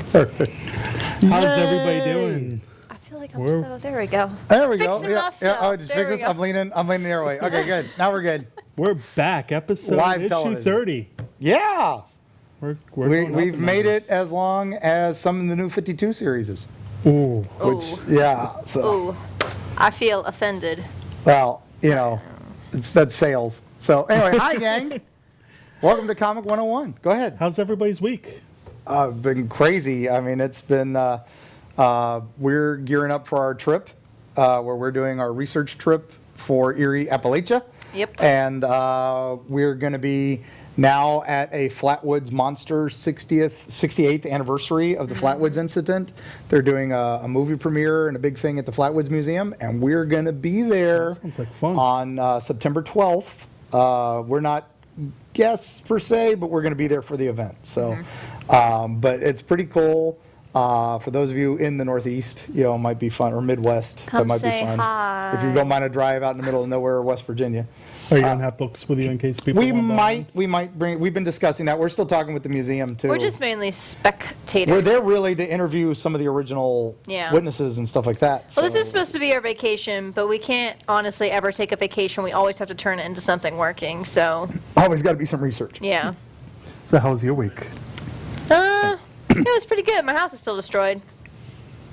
How's everybody doing? I feel like I'm so. There we go. There we go. Fixing Yeah, myself. oh, just There fix we this. go. I'm leaning the other way. Okay, good. Now we're good. We're back. Episode Live issue television. 30. Yeah. We've made it as long as some of the new 52 series is. Ooh. Yeah. So, Ooh. I feel offended. well, that's sales. So anyway, hi gang. Welcome to Comic 101. Go ahead. How's everybody's week? Been crazy. I mean, it's been. We're gearing up for our trip, where we're doing our research trip for Erie, Appalachia. Yep. And we're going to be now at a Flatwoods Monster 68th anniversary of the Flatwoods incident. They're doing a movie premiere and a big thing at the Flatwoods Museum, and we're going to be there Sounds like fun. on September 12th. We're not guests per se, but we're going to be there for the event. So, but it's pretty cool. For those of you in the Northeast, it might be fun, or Midwest, Come that might say be fun. hi. If you don't mind a drive out in the middle of nowhere, West Virginia. Are you going to have books with you in case people We want might bring. We've been discussing that. We're still talking with the museum too. We're just mainly spectators. We're there really to interview some of the original witnesses and stuff like that. Well, this is supposed to be our vacation, but we can't honestly ever take a vacation. We always have to turn it into something working. So, always got to be some research. yeah. So how's your week? It was pretty good. My house is still destroyed.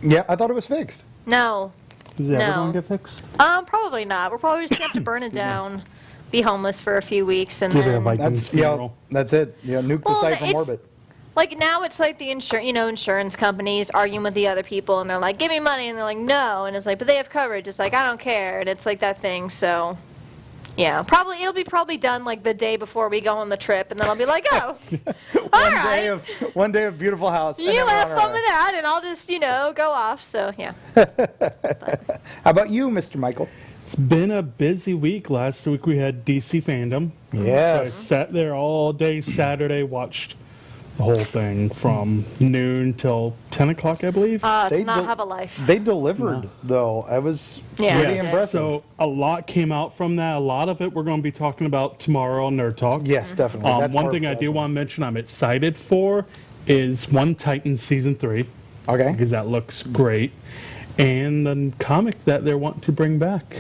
Yeah, I thought it was fixed. No. Is it ever No. going to get fixed? Probably not. We're probably just gonna have to burn it down, be homeless for a few weeks, and Give it a then Vikings That's funeral. that's it. Nuke the Well, site from it's- orbit. like now it's like the insurance companies arguing with the other people, and they're like, "Give me money," and they're like, "No," and it's like, "But they have coverage." It's like, "I don't care," and it's like that thing. So, yeah, it'll be done like the day before we go on the trip, and then I'll be like, "Oh, all right, One day of beautiful house. and you then we're have on our fun way. with that," and I'll just go off. So yeah. How about you, Mr. Michael? It's been a busy week. Last week we had DC Fandom. I Yes. sat there all day Saturday, watched the whole thing from noon till 10 o'clock, I believe. To They not do- have a life. They delivered though. It was Yeah. pretty Yes. impressive. So a lot came out from that. A lot of it we're going to be talking about tomorrow on Nerd Talk. Yes, definitely. That's One part thing of I it. do want to mention I'm excited for is One Titan Season 3, Okay. because that looks great. And the comic that they're wanting to bring back.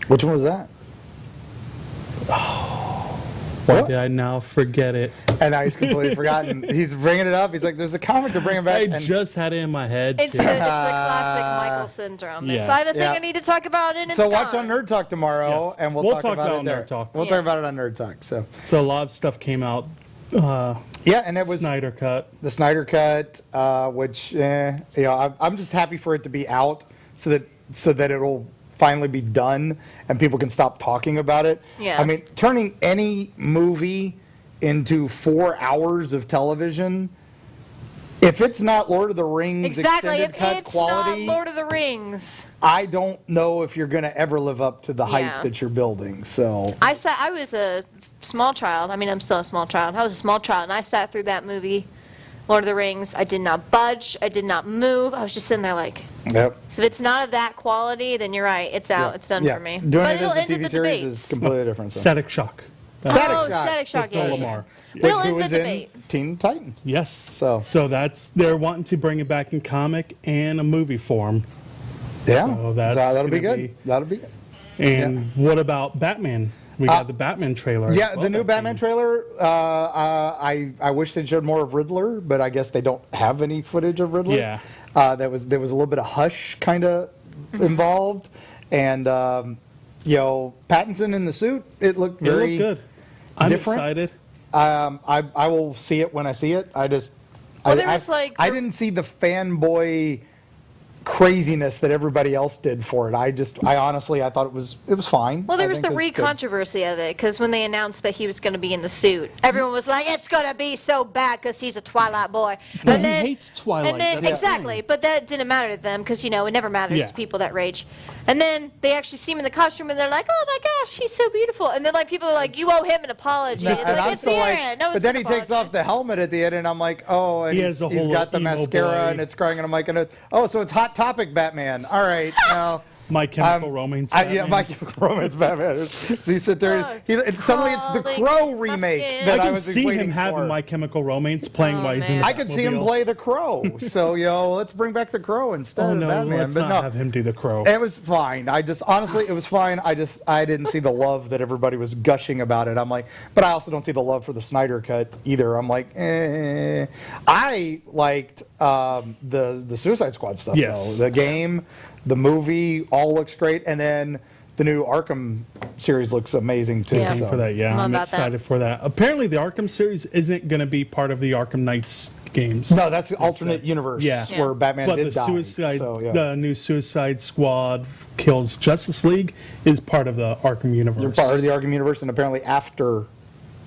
Which one was that? Why What? did I now forget it? And now he's completely forgotten. He's bringing it up. He's like, "There's a comic to bring him back." I and just had it in my head. It's the classic Michael syndrome. It's Yeah. I have a thing Yeah. I need to talk about, and it's so watch gone. on Nerd Talk tomorrow, Yes. and we'll talk about it on there. Nerd Talk. We'll Yeah. talk about it on Nerd Talk. So So a lot of stuff came out. yeah, and it was Snyder Cut. the Snyder Cut, which I'm just happy for it to be out, so that it'll finally be done and people can stop talking about it. Yes. I mean, turning any movie into 4 hours of television, if it's not Lord of the Rings Exactly. extended If cut it's quality, not Lord of the Rings. I don't know if you're going to ever live up to the Yeah. hype that you're building. So I was a small child. I mean, I'm still a small child. I was a small child, and I sat through that movie, Lord of the Rings. I did not budge. I did not move. I was just sitting there like, yep. so if it's not of that quality, then you're right. It's out. Yeah. It's done Yeah. for me. Doing But it it'll as a end in TV the series debates. is completely different. So. Static Shock. Static Oh, Shock. Static Shock, With yeah. Phil yeah. Lamar. But it'll Who end the was in debate. Teen Titans. Yes. So They're wanting to bring it back in comic and a movie form. Yeah, So that's that'll be gonna good. be- That'll be good. And what about Batman? We got the Batman trailer. Yeah, Well, the new that Batman came. trailer. I wish they showed more of Riddler, but I guess they don't have any footage of Riddler. Yeah. There was a little bit of Hush kind of involved, and Pattinson in the suit. It looked It very looked good. I'm different. excited. I will see it when I see it. Well, there was, like, I didn't see the fanboy craziness that everybody else did for it. I honestly thought it was fine. Well, there I was think the it's good. controversy of it, because when they announced that he was going to be in the suit, everyone was like, it's going to be so bad because he's a Twilight boy. Well, And he then, hates Twilight, And then, that's the exactly, thing. but that didn't matter to them, because, it never matters Yeah. to people that rage. And then they actually see him in the costume, and they're like, oh my gosh, he's so beautiful. And then, people are like, you owe him an apology. No, It's and like, I'm it's still the like, internet. No but one's then gonna he takes apologize. off the helmet at the end, and I'm like, oh, and He has a he's whole got the emo mascara, boy. and it's crying, and I'm like, oh, so it's Hot Topic Batman. All right, now, My Chemical Romance. Yeah, Batman. My Chemical Romance Batman. So you sit there, suddenly it's the Crawling Crow my remake skin. that I I can was see waiting him having for. My Chemical Romance playing Oh, while he's in man. the I could see him Batmobile. play the Crow. So, let's bring back the Crow instead Oh of no, Batman. let's But not no, have him do the Crow. it was fine. Honestly, it was fine. I didn't see the love that everybody was gushing about it. I'm like, but I also don't see the love for the Snyder cut either. I'm like, I liked the Suicide Squad stuff Yes. though. The game, the movie, all looks great, and then the new Arkham series looks amazing too. Yeah. For that, yeah, I'm I'm about that. excited for that. Apparently, the Arkham series isn't going to be part of the Arkham Knights games. No, that's the alternate universe Yeah. where Batman But did the die. Suicide, So, yeah. the new Suicide Squad kills Justice League is part of the Arkham universe. You're part of the Arkham universe, and apparently after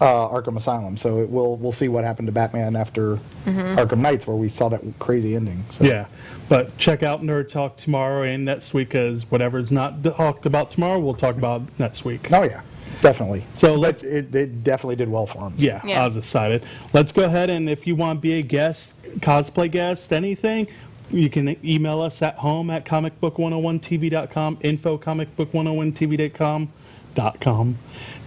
Arkham Asylum. So we'll see what happened to Batman after Arkham Knights, where we saw that crazy ending. So. Yeah, but check out Nerd Talk tomorrow and next week, because whatever's not talked about tomorrow, we'll talk about next week. Oh yeah, definitely. So let's. It definitely did well for him. Yeah, Yeah. I was excited. Let's go ahead, and if you want to be a guest, cosplay guest, anything, you can email us at home at comicbook101tv.com, info comicbook101tv.com.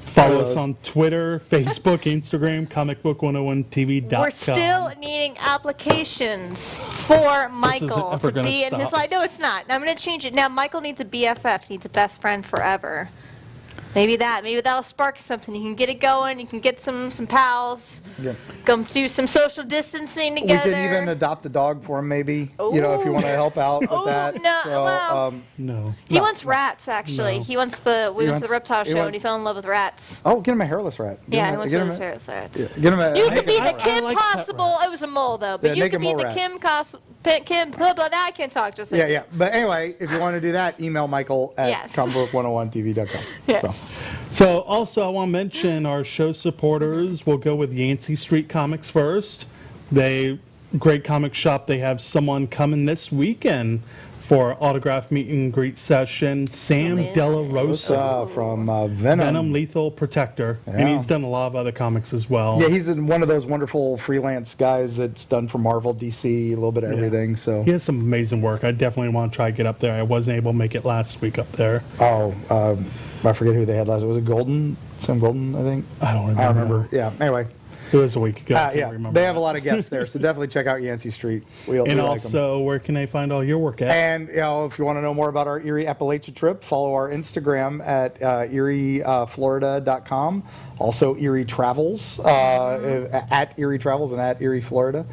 Follow us on Twitter, Facebook, Instagram, comicbook101tv.com. We're still needing applications for Michael ever to gonna be in his stop. life. No, it's not. I'm going to change it. Now, Michael needs a BFF. He needs a best friend forever. Maybe that'll spark something. You can get it going. You can get some pals. Yeah. Go do some social distancing We together. could even adopt a dog for him, maybe. If you want to help out with Ooh, that. no, So, well- No. He wants rats, actually. No. He wants the wants- reptile he show, wants- and he fell in love with rats. oh, get him a hairless rat. Get Yeah, him he a- wants get to him lose a- hairless rats. yeah, Get him a. You could be I the Kim like pet Possible. rats. It was a mole, though. But Yeah, you make could it be mole the rat. Kim, blah, blah, now I can't talk, just like Yeah, yeah. But anyway, if you want to do that, email Michael at Yes. comicbook101tv.com. Yes. So also I want to mention our show supporters. We'll go with Yancey Street Comics first. Great comic shop. They have someone coming this weekend for autograph meet and greet session. Sam Who is Della it? Rosa, From Venom. Venom Lethal Protector, and Yeah. he's done a lot of other comics as well. Yeah, he's one of those wonderful freelance guys that's done for Marvel, DC, a little bit of everything. So, He has some amazing work. I definitely want to try to get up there. I wasn't able to make it last week up there. I forget who they had last. Was it Golden? Sam Golden, I think. I don't remember. I don't remember. Yeah. Anyway, It was a week ago. I can't yeah, remember. they have a lot of guests there, so definitely check out Yancey Street. We And like 'em. also, where can they find all your work at? And if you want to know more about our Erie Appalachia trip, follow our Instagram at erieflorida.com. Also Erie Travels at Erie Travels and at Erie Florida.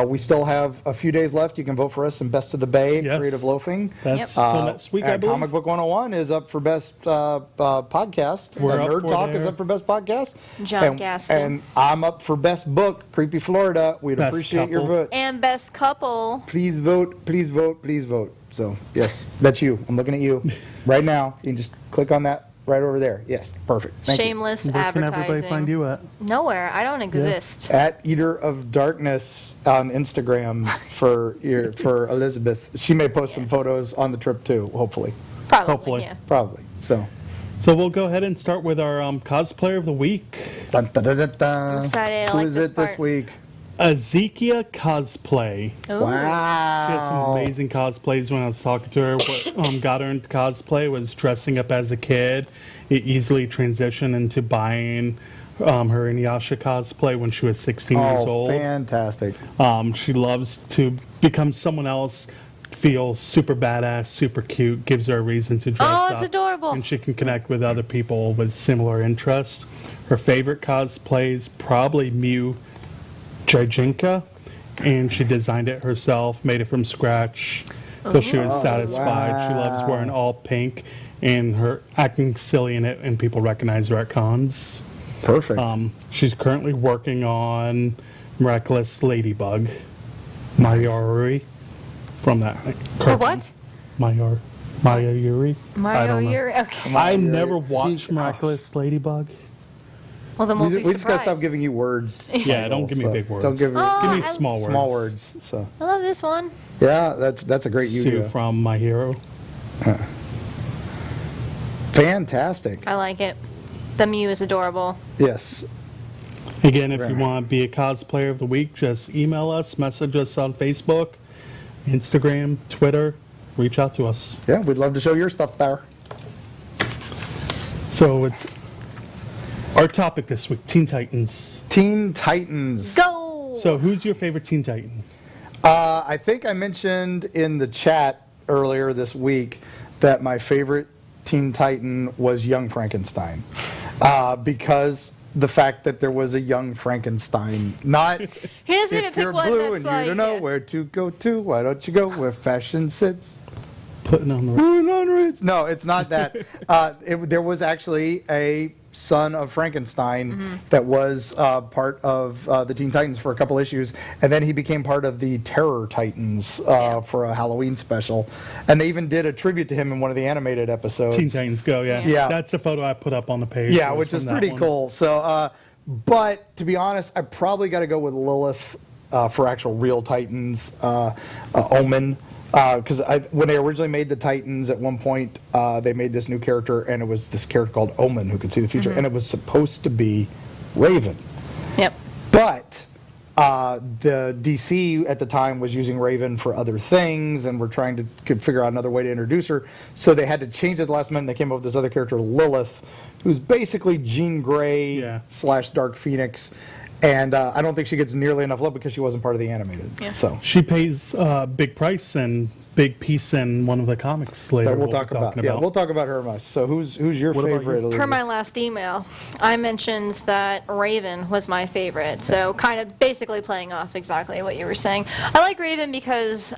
We still have a few days left. You can vote for us in Best of the Bay, Yes. Creative Loafing. That's Yep. till next week, I And believe. Comic Book 101 is up for Best Podcast. We're up Nerd for Talk is there. up for Best Podcast. John and, Gaston. And I'm up for Best Book, Creepy Florida. We'd Best appreciate your couple. vote. And best couple. Please vote, please vote, please vote. So, yes, that's you. I'm looking at you right now. You can just click on that right over there. Yes, perfect. Thank you. Shameless Where can advertising. everybody find you at? Nowhere. I don't exist. At Eater of Darkness on Instagram for Elizabeth. She may post some Yes. photos on the trip too, hopefully. Probably. Hopefully. Yeah. Probably. So, So we'll go ahead and start with our cosplayer of the week, dun, dun, dun, dun, dun. I'm excited. I Who like is this it this part. week? Ezekiel Cosplay. Ooh. Wow. She had some amazing cosplays when I was talking to her. What got her into cosplay was dressing up as a kid. It easily transitioned into buying her Inuyasha cosplay when she was 16 years Oh, old. fantastic. She loves to become someone else, feel super badass, super cute, gives her a reason to dress Oh, up. it's adorable. And she can connect with other people with similar interests. Her favorite cosplays, probably Mew Jajinka, and she designed it herself, made it from scratch till she was satisfied. She loves wow. wearing all pink and her acting silly in it, and people recognize her at cons. Perfect. She's currently working on Miraculous Ladybug, Mayuri, from that cartoon. what? Mayuri. I Mario, don't know. you're okay. I Mayuri. never watched Miraculous Ladybug. Well, then we'll we be just gotta stop surprised. giving you words. Yeah, don't give me So, big words. Don't give me Oh, Give me I- small words. small words. So I love this one. yeah, that's a great Sue Yu-Gi-Oh. from My Hero. Fantastic. I like it. The Mew is adorable. Yes. Again, if you Right. want to be a cosplayer of the week, just email us, message us on Facebook, Instagram, Twitter. reach out to us. Yeah, we'd love to show your stuff there. So it's our topic this week, Teen Titans. Teen Titans. Go! So who's your favorite Teen Titan? I think I mentioned in the chat earlier this week that my favorite Teen Titan was Young Frankenstein. Because the fact that there was a Young Frankenstein. Not He doesn't even if pick you're one blue that's and like, you don't know where to go to, why don't you go where fashion sits? Putting on the Putting on Ritz. No, it's not that. There was actually a son of Frankenstein that was part of the Teen Titans for a couple issues, and then he became part of the Terror Titans for a Halloween special, and they even did a tribute to him in one of the animated episodes. Teen Titans Go, yeah. Yeah. That's the photo I put up on the page. Yeah, was which is from that pretty one. cool. So, but to be honest, I probably got to go with Lilith for actual real Titans, Omen. Because when they originally made the Titans, at one point they made this new character, and it was this character called Omen who could see the future, and it was supposed to be Raven. Yep. But the DC at the time was using Raven for other things, and were trying to could figure out another way to introduce her. So they had to change it at the last minute, and they came up with this other character, Lilith, who's basically Jean Grey / Dark Phoenix. And I don't think she gets nearly enough love because she wasn't part of the animated. Yeah. So She pays a big price and big piece in one of the comics later. that we'll be talk about. talking Yeah, we'll talk about her much. So who's your What about favorite? you? Per Elizabeth? my last email, I mentioned that Raven was my favorite. So kind of basically playing off exactly what you were saying. I like Raven because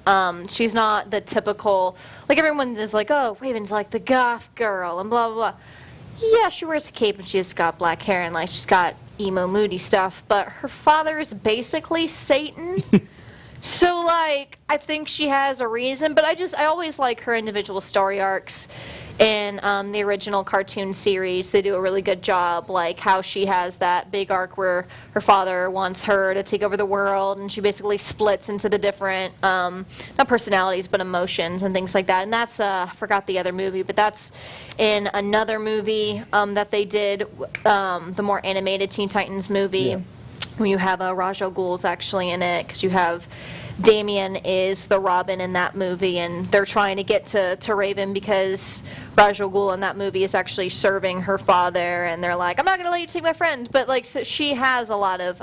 she's not the typical, like everyone is like, oh, Raven's like the goth girl and blah, blah, blah. Yeah, she wears a cape and she's got black hair and like she's got emo moody stuff, but her father is basically Satan. So like I think she has a reason, but I always like her individual story arcs in the original cartoon series. They do a really good job, like how she has that big arc where her father wants her to take over the world, and she basically splits into the different not personalities but emotions and things like that. And that's I forgot the other movie, but that's in another movie that they did, the more animated Teen Titans movie. Yeah. When you have Raj al Ghul's actually in it, because you have Damian is the Robin in that movie, and they're trying to get to Raven because Raj al Ghul in that movie is actually serving her father, and they're like, I'm not going to let you take my friend. But like, so she has a lot of,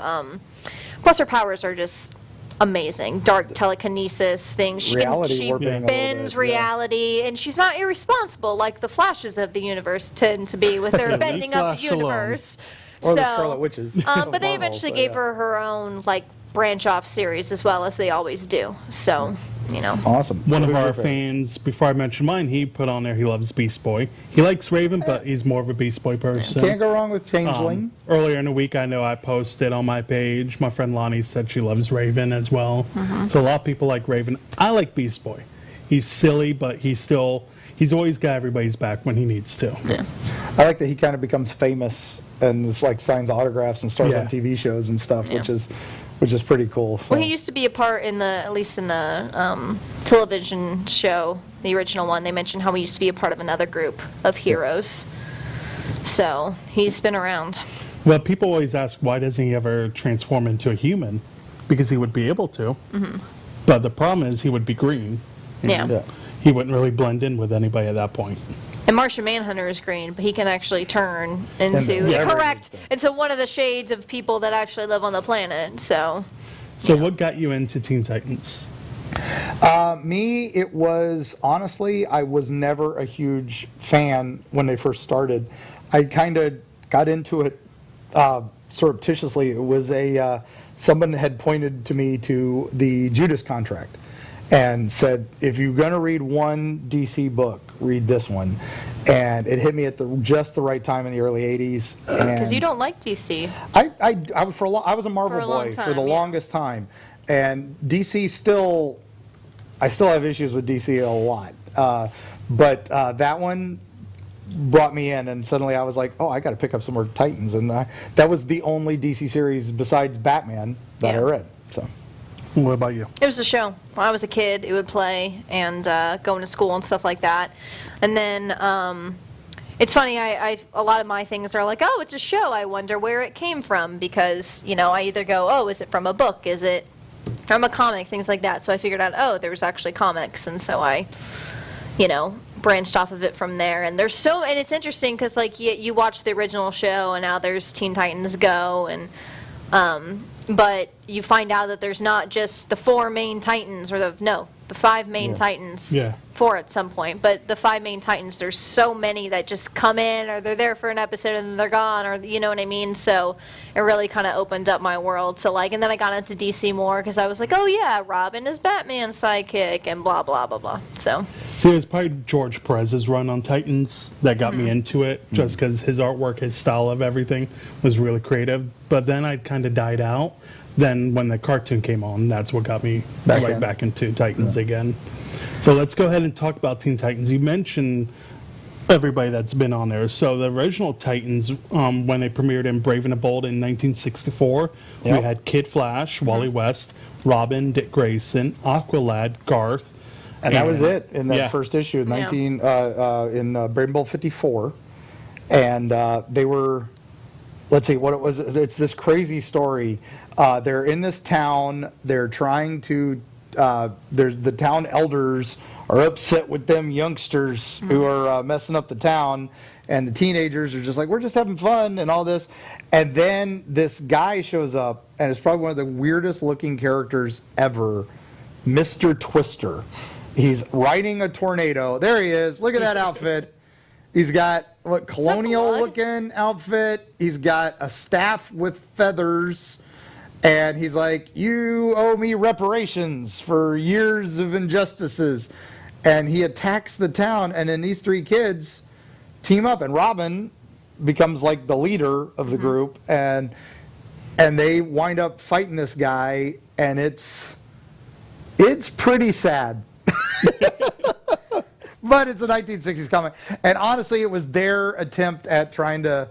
plus her powers are just amazing. Dark telekinesis things. Reality warping a little bends bit, yeah. reality, and she's not irresponsible like the Flashes of the universe tend to be with their Yeah, bending up the Flash alone. universe. Or the So, Scarlet Witches. but they Marvel, eventually so, gave yeah. her her own like branch off series as well, as they always do. So, you know. Awesome. One of Who's our your favorite? fans, before I mention mine, he put on there he loves Beast Boy. He likes Raven, but he's more of a Beast Boy person. Can't go wrong with Changeling. Earlier in the week, I know I posted on my page, my friend Lonnie said she loves Raven as well. So a lot of people like Raven. I like Beast Boy. He's silly, but he's always got everybody's back when he needs to. Yeah. I like that he kind of becomes famous and is like signs autographs and stars Yeah. on TV shows and stuff, Yeah. which is pretty cool. So. Well, he used to be a part in at least in the television show, the original one. They mentioned how he used to be a part of another group of heroes. So he's been around. Well, people always ask, why doesn't he ever transform into a human? Because he would be able to. But the problem is he would be green. Yeah. Yeah. He wouldn't really blend in with anybody at that point. And Martian Manhunter is green, but he can actually turn into And the whatever correct, he needs into one of the shades of people that actually live on the planet. So, So Yeah. what got you into Teen Titans? Me, it was honestly, I was never a huge fan when they first started. I kind of got into it surreptitiously. It was someone had pointed to me to the Judas Contract and said, if you're going to read one DC book, read this one. And it hit me at just the right time in the early 80s. because you don't like DC. I was a Marvel For a long boy for time, the yeah. longest time, and DC I still have issues with DC a lot. But that one brought me in, and suddenly I was like, oh, I got to pick up some more Titans, and that was the only DC series besides Batman that I Yeah. read. So What about you? It was a show. When I was a kid, it would play and going to school and stuff like that. And then it's funny, a lot of my things are like, oh, it's a show. I wonder where it came from, because, I either go, oh, is it from a book? Is it I'm a comic, things like that. So I figured out, oh, there was actually comics, and so I, branched off of it from there. And and it's interesting because like you watch the original show, and now there's Teen Titans Go, and but you find out that there's not just the 4 main Titans, or the 5 main Titans. Yeah. 4 at some point, but the 5 main Titans, there's so many that just come in, or they're there for an episode and then they're gone, or you know what I mean. So it really kind of opened up my world to like, and then I got into DC more because I was like, oh yeah, Robin is Batman's sidekick, and blah blah blah blah. So See, it's probably George Perez's run on Titans that got me into it, just because his artwork, his style of everything was really creative. But then I kind of died out. Then when the cartoon came on, that's what got me back into Titans again. So let's go ahead and talk about Teen Titans. You mentioned everybody that's been on there. So the original Titans, when they premiered in Brave and the Bold in 1964, we had Kid Flash, Wally West, Robin, Dick Grayson, Aqualad, Garth. And that was it in that Yeah. first issue, in Brave and Bold 54. And they were, let's see what it was. It's this crazy story. They're in this town. They're trying to, the town elders are upset with them youngsters who are messing up the town. And the teenagers are just like, we're just having fun and all this. And then this guy shows up, and it's probably one of the weirdest looking characters ever, Mr. Twister. He's riding a tornado. There he is. Look at that outfit. He's got what, colonial looking outfit. He's got a staff with feathers. And he's like, you owe me reparations for years of injustices. And he attacks the town. And then these 3 kids team up. And Robin becomes like the leader of the group. And they wind up fighting this guy. And it's pretty sad. But it's a 1960s comic, and honestly, it was their attempt at trying to.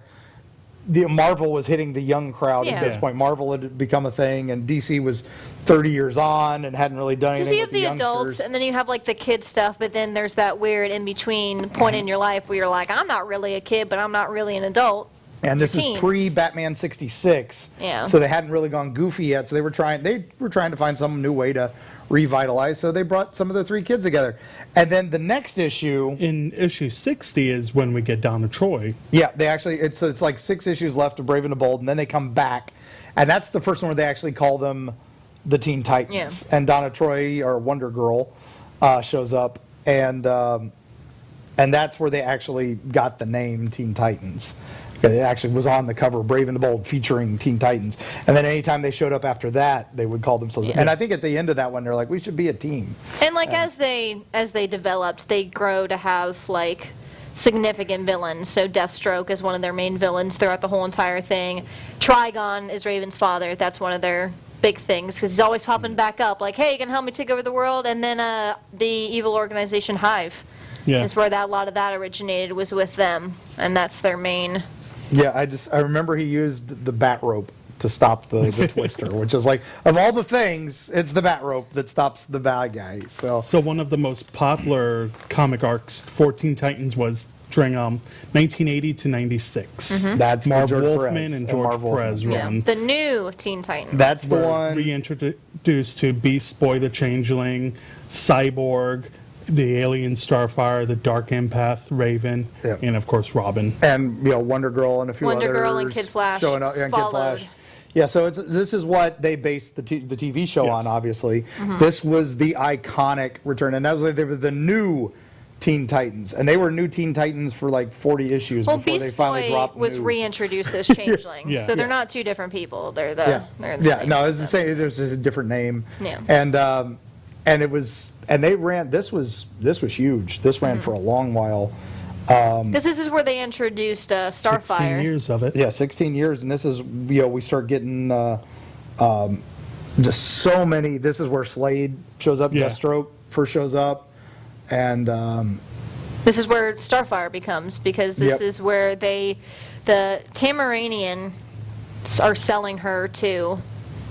Marvel was hitting the young crowd at this point. Marvel had become a thing, and DC was 30 years on and hadn't really done anything. you with have the adults, and then you have like the kid stuff, but then there's that weird in between point in your life where you're like, I'm not really a kid, but I'm not really an adult. And this is teens. pre-Batman 66, so they hadn't really gone goofy yet. So they were trying to find some new way to revitalize. So they brought some of the 3 kids together. And then the next issue, in issue 60, is when we get Donna Troy. Yeah, they actually it's like 6 issues left of Brave and the Bold, and then they come back, and that's the first one where they actually call them the Teen Titans. And Donna Troy, or Wonder Girl, shows up, and that's where they actually got the name Teen Titans. It actually was on the cover, Brave and the Bold, featuring Teen Titans. And then anytime they showed up after that, they would call themselves. And I think at the end of that one, they're like, we should be a team. And like as they developed, they grow to have like significant villains. So Deathstroke is one of their main villains throughout the whole entire thing. Trigon is Raven's father. That's one of their big things because he's always popping back up like, hey, you can help me take over the world. And then the evil organization Hive is where a lot of that originated, was with them. And that's their main... Yeah, I remember he used the bat rope to stop the Twister, which is like, of all the things, it's the bat rope that stops the bad guy. So one of the most popular comic arcs for Teen Titans was during 1980 to 96. That's Marv George Wolfman Perez and George Perez run. The new Teen Titans. That's the We're one. reintroduced to Beast Boy the Changeling, Cyborg, the Alien Starfire, the Dark Empath, Raven, and of course Robin. And Wonder Girl and a few others. Wonder Girl and Kid Flash showing up, and Kid followed. Flash. Yeah, so this is what they based the TV show on, obviously. This was the iconic return, and that was they were the new Teen Titans, and they were new Teen Titans for like 40 issues before Beast they finally Boy dropped was new. reintroduced as Changeling, Yeah. so they're not 2 different people. They're the same. No, it's the same. There's just a different name. Yeah. And it was, and they ran. This was huge. This ran for a long while. Because this is where they introduced 16 Starfire. years of it. Yeah, 16 years, and this is we start getting just so many. This is where Slade shows up. Deathstroke first shows up, and This is where Starfire becomes, because this is where the Tamaranian are selling her to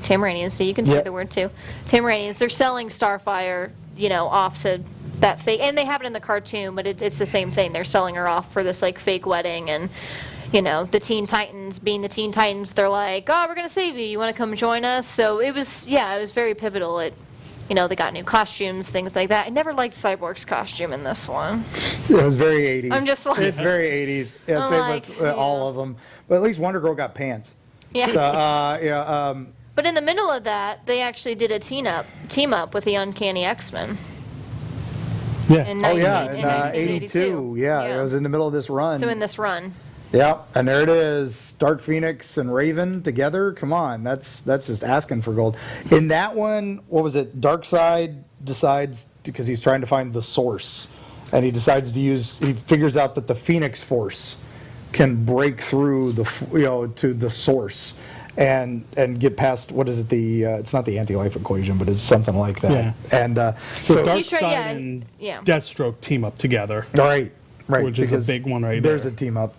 Tamaranians. So you can say the word too. Tamaranians. They're selling Starfire, off to that fake, and they have it in the cartoon, but it's the same thing. They're selling her off for this like fake wedding, and the Teen Titans, being the Teen Titans, they're like, oh, we're going to save you. You want to come join us? So it was very pivotal. They got new costumes, things like that. I never liked Cyborg's costume in this one. It was very 80s. I'm just like- It's very 80s. Yeah, I'm same like, with all of them. But at least Wonder Girl got pants. Yeah. So, But in the middle of that, they actually did a team up with the Uncanny X-Men. Yeah. In oh 19 yeah, in in 1982. 82. Yeah, it was in the middle of this run. So in this run. Yeah, and there it is. Dark Phoenix and Raven together. Come on, that's just asking for gold. In that one, what was it? Darkseid decides, because he's trying to find the source, and he decides to he figures out that the Phoenix Force can break through to the source and get past, what is it, it's not the anti-life equation, but it's something like that. Yeah. And So He's Darkseid trying- and yeah. Deathstroke team up together. right, Which is a because big one right there's there. a team up.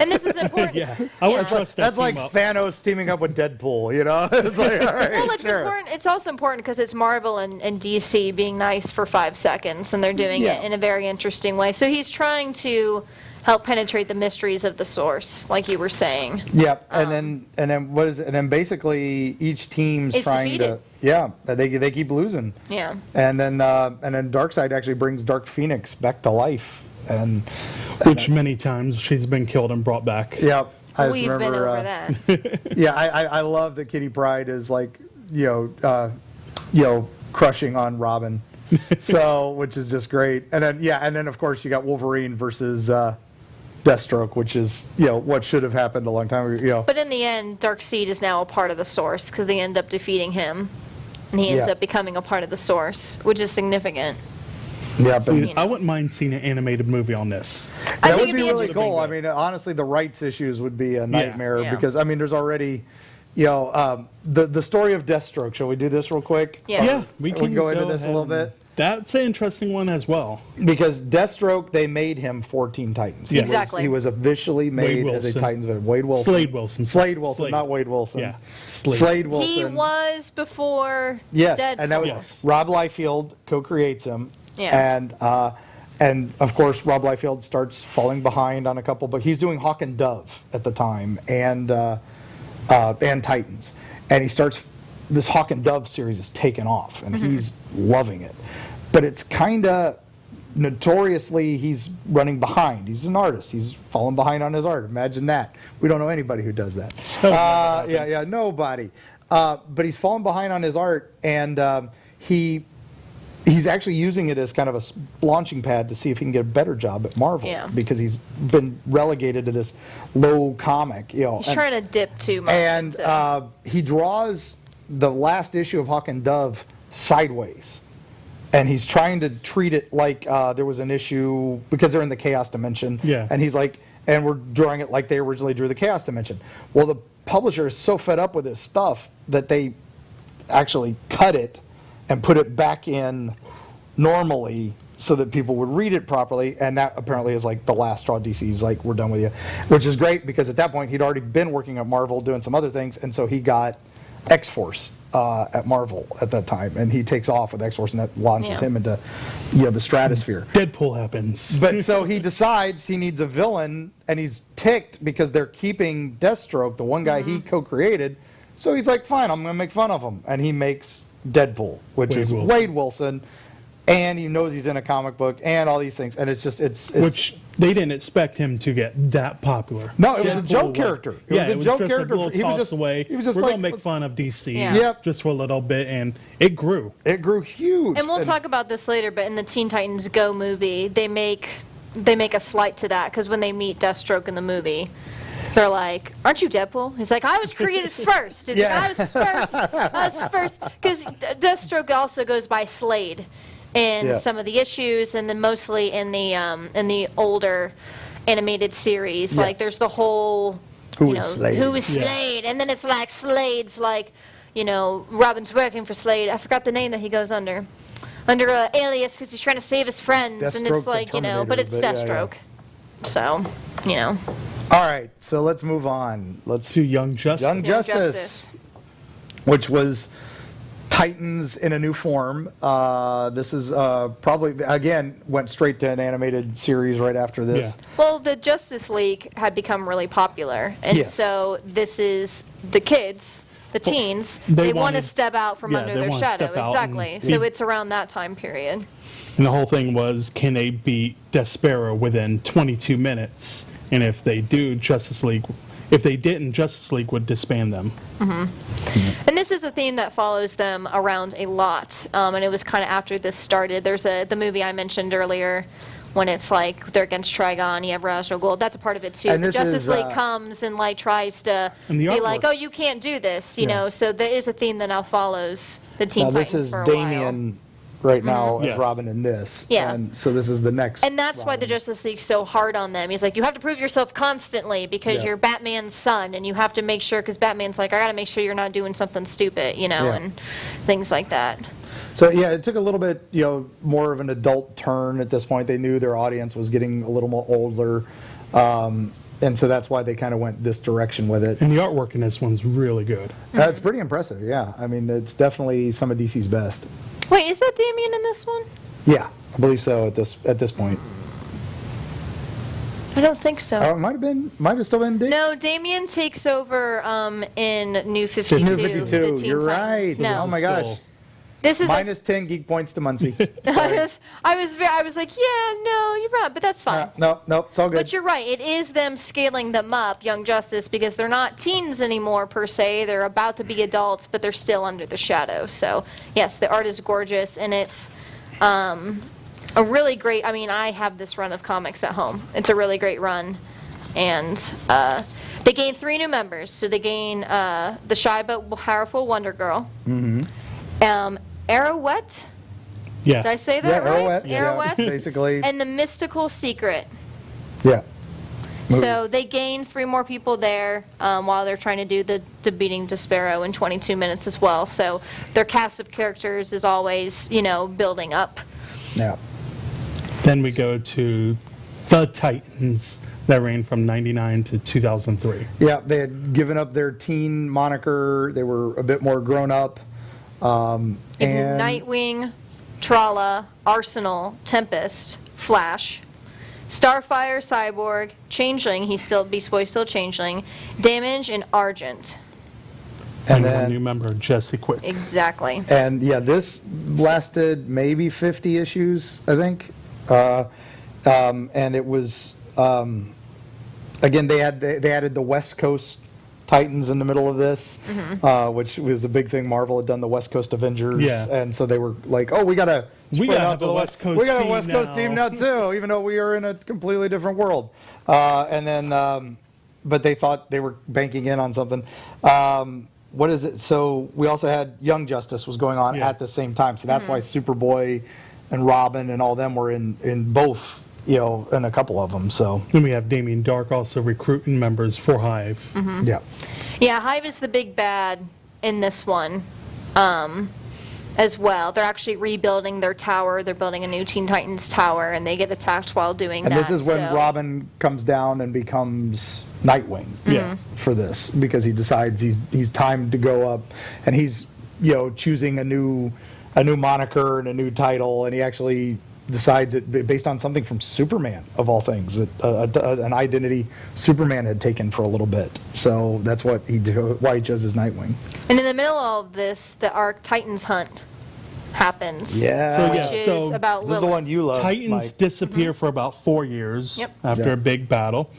And this is important. Yeah. I wouldn't trust that That's like team up. Thanos teaming up with Deadpool, It's like, all right, Well, it's sure. important. It's also important because it's Marvel and DC being nice for 5 seconds, and they're doing Yeah. it in a very interesting way. So he's trying to help penetrate the mysteries of the source, like you were saying. Yep, and then what is it? And then basically each team's It's trying defeated. they keep losing. Yeah. And then Darkseid actually brings Dark Phoenix back to life, and Which many times she's been killed and brought back. yep. I just We've remember, been over that. Yeah, I love that Kitty Pryde is like crushing on Robin, so which is just great. And then of course you got Wolverine versus Deathstroke, which is what should have happened a long time ago. But in the end, Darkseid is now a part of the source because they end up defeating him, and he ends Yeah. up becoming a part of the source, which is significant. Yeah, but You know. I wouldn't mind seeing an animated movie on this. I that think would it'd be be really interesting. cool. I mean, honestly, the rights issues would be a nightmare Yeah. because there's already, the story of Deathstroke. Shall we do this real quick? Yeah. Yeah, we can go into this a ahead little and- bit? That's an interesting one as well. Because Deathstroke, they made him 14 Titans. Yeah. Exactly. He was officially made as a Wilson. Titans villain. Wade Wilson. Slade Wilson. Slade Wilson, Slade. not Wade Wilson. Yeah. Slade Wilson. He was before Yes, Deadpool. and that was Yes. Rob Liefeld co-creates him. Yeah. And of course Rob Liefeld starts falling behind on a couple, but he's doing Hawk and Dove at the time and Titans, and he starts this Hawk and Dove series is taken off, and he's loving it, but it's kind of notoriously he's running behind. He's an artist. He's falling behind on his art. Imagine that. We don't know anybody who does that. Nobody. But he's falling behind on his art, and he's actually using it as kind of a launching pad to see if he can get a better job at Marvel. Yeah. Because he's been relegated to this low comic. He's trying to dip too much. and into- he draws the last issue of Hawk and Dove sideways. And he's trying to treat it like there was an issue, because they're in the Chaos Dimension. Yeah. And he's like, and we're drawing it like they originally drew the Chaos Dimension. Well, the publisher is so fed up with his stuff that they actually cut it and put it back in normally so that people would read it properly. And that apparently is like the last straw. DC's like, we're done with you. Which is great, because at that point he'd already been working at Marvel doing some other things. And so he got X-Force at Marvel at that time, and he takes off with X-Force, and that launches Yeah. him into the stratosphere. Deadpool happens. But so he decides he needs a villain, and he's ticked because they're keeping Deathstroke, the one guy he co-created. So he's like, fine, I'm going to make fun of him. And he makes Deadpool, which Wade is Wilson. Wade Wilson, and he knows he's in a comic book and all these things. And it's just, it's Which they didn't expect him to get that popular. No, it was a Deadpool, joke like- character. It yeah, was a it was joke just character. A little He was toss just- away. he was just We're like, gonna make let's- fun of DC Yeah. Yep. just for a little bit, and it grew. it grew huge. And we'll talk about this later, but in the Teen Titans Go movie, they make a slight to that, because when they meet Deathstroke in the movie, they're like, "Aren't you Deadpool?" He's like, "I was created first." He's Yeah. like, I was first, because Deathstroke also goes by Slade in Yeah. some of the issues, and then mostly in the older animated series. Yeah. Like, there's the whole Who is Slade? Who is Yeah. Slade? And then it's like Slade's like, Robin's working for Slade. I forgot the name that he goes under a alias, because he's trying to save his friends. And Deathstroke it's the like, but Terminator, it's but yeah, Deathstroke. So, All right, so let's move on. Let's To Young Justice. Young Justice, which was Titans in a new form. This is probably, again, went straight to an animated series right after this. Yeah. Well, the Justice League had become really popular, and Yeah. so this is the kids, the teens. they They want to wanted- step out from yeah, under they their wanna shadow. step out Exactly. and So be- it's around that time period. And the whole thing was, can they beat Despero within 22 minutes? And if they do, Justice League, if they didn't, Justice League would disband them. And this is a theme that follows them around a lot. And it was kind of after this started. There's the movie I mentioned earlier, when it's like they're against Trigon, you have Ra's al Ghul. That's a part of it too. And The this Justice is, League comes and like tries to And be the like, artwork. oh, you can't do this, you Yeah. know. So there is a theme that now follows the Teen Now, Titans this is for a while. Damian right now as Yes. Robin in this. Yeah. And so this is the next. And that's why the Robin. Justice League's so hard on them. He's like, you have to prove yourself constantly because Yeah. you're Batman's son, and you have to make sure, because Batman's like, I got to make sure you're not doing something stupid, you know, Yeah. and things like that. So yeah, it took a little bit, more of an adult turn at this point. They knew their audience was getting a little more older. And so that's why they kind of went this direction with it. And the artwork in this one's really good. It's pretty impressive, yeah. I mean, it's definitely some of DC's best. Wait, is that Damian in this one? Yeah, I believe so at this point. I don't think so. Oh, it might have still been Dick. No, Damian takes over in New 52. New the 52. Teen You're Titans. right. No. Oh my gosh. Still- This is Minus 10 geek points to Muncie. I was like, yeah, no, you're right, but that's fine. No, it's all good. But you're right. It is them scaling them up, Young Justice, because they're not teens anymore per se. They're about to be adults, but they're still under the shadow. So yes, the art is gorgeous, and it's a really great. I mean, I have this run of comics at home. It's a really great run, and they gain 3 new members. So they gain the shy but powerful Wonder Girl. Arrowette. Yeah. Did I say that right? Arrowette. Yeah, Arrowette. basically. And the Mystical Secret. Yeah. So they gain 3 more people there while they're trying to do the beating Despero in 22 minutes as well. So their cast of characters is always, building up. Yeah. Then we go to the Titans that ran from 99 to 2003. Yeah, they had given up their teen moniker. They were a bit more grown up. And Nightwing, Trala, Arsenal, Tempest, Flash, Starfire, Cyborg, Changeling, Beast Boy still Changeling, Damage, and Argent. And then- one new member, Jesse Quick. Exactly. And yeah, this lasted maybe 50 issues, I think. And it was, again, they added the West Coast Titans in the middle of this, which was a big thing. Marvel had done the West Coast Avengers, Yeah. and so they were like, "Oh, we gotta spread gotta out have to a the West Coast We got a team West Coast now." team now too, even though we are in a completely different world." And then, but they thought they were banking in on something. What is it? So we also had Young Justice was going on Yeah. at the same time, so that's why Superboy and Robin and all them were in both, in a couple of them. So Then we have Damien Dark also recruiting members for Hive. yeah. Yeah, Hive is the big bad in this one as well. They're actually rebuilding their tower. They're building a new Teen Titans tower, and they get attacked while doing And that. this is when so- Robin comes down and becomes Nightwing Yeah. for this, because he decides he's time to go up, and he's choosing a new moniker and a new title, and he actually decides it based on something from Superman of all things, that an identity Superman had taken for a little bit. So that's why he chose his Nightwing. And in the middle of all this, the arc Titans Hunt happens. Yeah. So, Which yeah, is so about This is the Lilith. one you love, Titans Mike. disappear for about 4 years Yep. after Yeah. a big battle.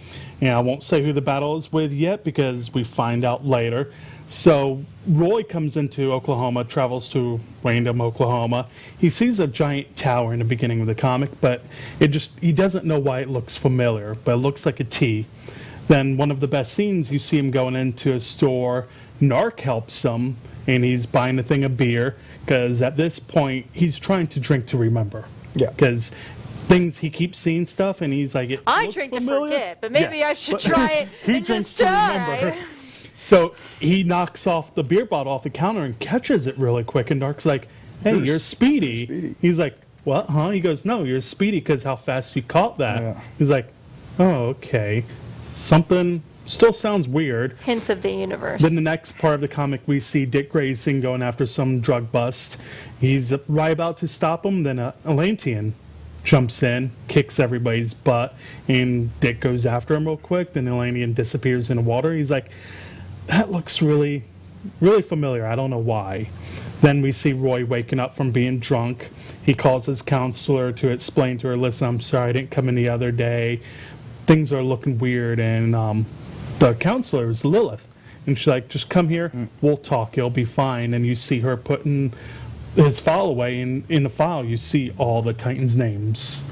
And I won't say who the battle is with yet because we find out later. So Roy comes into Oklahoma, travels to random Oklahoma. He sees a giant tower in the beginning of the comic, but he doesn't know why it looks familiar, but it looks like a T. Then one of the best scenes, you see him going into a store. Narc helps him, and he's buying a thing of beer because at this point he's trying to drink to remember. Yeah. Because he keeps seeing stuff, and he's like, I looks drink familiar. to forget, but maybe Yeah. I should But try it. He and drinks just to try. remember. So he knocks off the beer bottle off the counter and catches it really quick. And Dark's like, "Hey, you're Speedy." Speedy. He's like, "What? Huh?" He goes, "No, you're Speedy because how fast you caught that." Yeah. He's like, "Oh, okay. Something still sounds weird. Hints of the universe. Then the next part of the comic, we see Dick Grayson going after some drug bust. He's right about to stop him, then an Atlantean jumps in, kicks everybody's butt, and Dick goes after him real quick. Then the Atlantean disappears in the water. He's like, that looks really, really familiar. I don't know why. Then we see Roy waking up from being drunk. He calls his counselor to explain to her, listen, I'm sorry, I didn't come in the other day. Things are looking weird. And the counselor is Lilith. And she's like, just come here, we'll talk, you'll be fine. And you see her putting his file away. And in the file, you see all the Titans' names.